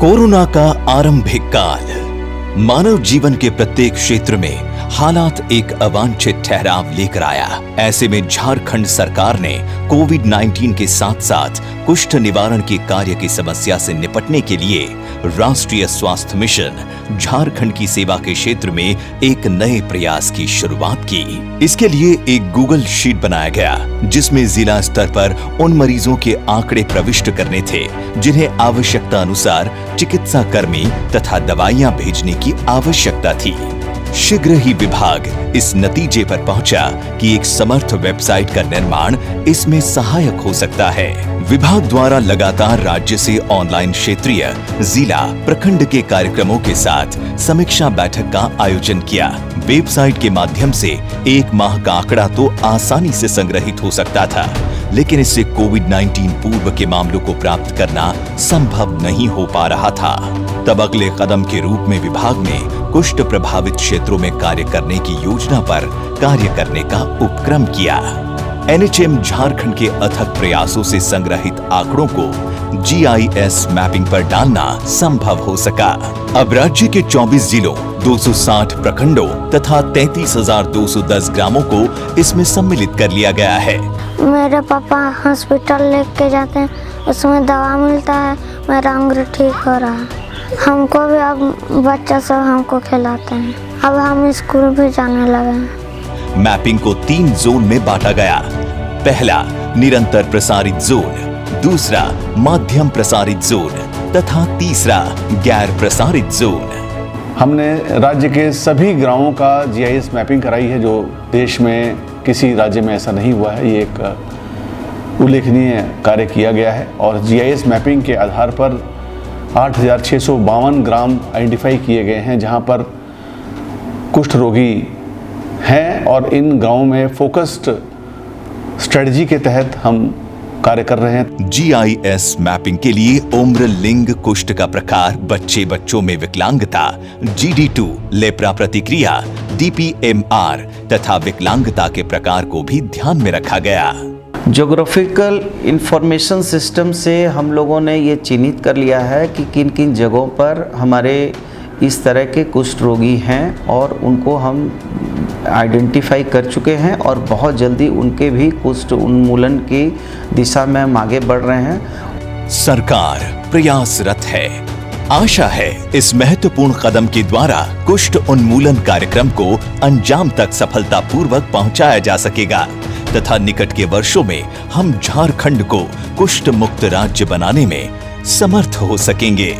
Corona का आरंभिक काल। मानव जीवन के प्रत्येक क्षेत्र में हालात एक अवांछित ठहराव लेकर आया। ऐसे में झारखंड सरकार ने कोविड-19 के साथ साथ कुष्ठ निवारण के कार्य की समस्या से निपटने के लिए राष्ट्रीय स्वास्थ्य मिशन झारखंड की सेवा के क्षेत्र में एक नए प्रयास की शुरुआत की। इसके लिए एक गूगल शीट बनाया गया, जिसमें जिला स्तर पर उन मरीजों के आंकड़े प्रविष्ट करने थे जिन्हें आवश्यकता अनुसार चिकित्सा कर्मी तथा दवाइयां भेजने की आवश्यकता थी। शीघ्र ही विभाग इस नतीजे पर पहुंचा कि एक समर्थ वेबसाइट का निर्माण इसमें सहायक हो सकता है। विभाग द्वारा लगातार राज्य से ऑनलाइन क्षेत्रीय, जिला, प्रखंड के कार्यक्रमों के साथ समीक्षा बैठक का आयोजन किया। वेबसाइट के माध्यम से एक माह का आंकड़ा तो आसानी से संग्रहित हो सकता था, लेकिन इससे कोविड-19 पूर्व के मामलों को प्राप्त करना संभव नहीं हो पा रहा था। तब अगले कदम के रूप में विभाग ने कुष्ठ प्रभावित क्षेत्रों में कार्य करने की योजना पर कार्य करने का उपक्रम किया। एनएचएम झारखंड के अथक प्रयासों से संग्रहित आंकड़ों को GIS मैपिंग पर डालना संभव हो सका। अब राज्य के 24 जिलों, 260 प्रखंडों तथा 33,210 ग्रामों को इसमें सम्मिलित कर लिया गया है। मेरे पापा हॉस्पिटल लेके जाते हैं, उसमें दवा मिलता है, मेरा अंग ठीक हो रहा है। हमको भी अब बच्चा सब हमको खिलाते हैं। अब हम स्कूल भी जाने लगे हैं। मैपिंग को 3 जोन में बांटा गया। पहला निरंतर प्रसारित जोन, दूसरा माध्यम प्रसारित जोन तथा तीसरा गैर प्रसारित जोन। हमने राज्य के सभी गांवों का GIS मैपिंग कराई है, जो देश में किसी राज्य में ऐसा नहीं हुआ है। ये एक उल्लेखनीय कार्य किया गया है और GIS मैपिंग के आधार पर 8,652 ग्राम आइडेंटिफाई किए गए हैं जहां पर कुष्ठ रोगी हैं, और इन गांवों में फोकस्ड स्ट्रेटजी के तहत हम कार्य कर रहे हैं। GIS मैपिंग के लिए उम्र, लिंग, कुष्ठ का प्रकार, बच्चों में विकलांगता, GD2, लेप्रा प्रतिक्रिया, DPMR तथा विकलांगता के प्रकार को भी ध्यान में रखा गया। ज्योग्राफिकल इंफॉर्मेशन सिस्टम से हम लोगों ने ये चिन्हित कर लिया है कि किन किन जगहों पर हमारे इस तरह के कुष्ठ रोगी हैं और उनको हम आइडेंटिफाई कर चुके हैं और बहुत जल्दी उनके भी कुष्ठ उन्मूलन की दिशा में हम आगे बढ़ रहे हैं। सरकार प्रयासरत है। आशा है इस महत्वपूर्ण कदम के द्वारा कुष्ठ उन्मूलन कार्यक्रम को अंजाम तक सफलतापूर्वक पहुंचाया जा सकेगा तथा निकट के वर्षों में हम झारखंड को कुष्ठ मुक्त राज्य बनाने में समर्थ हो सकेंगे।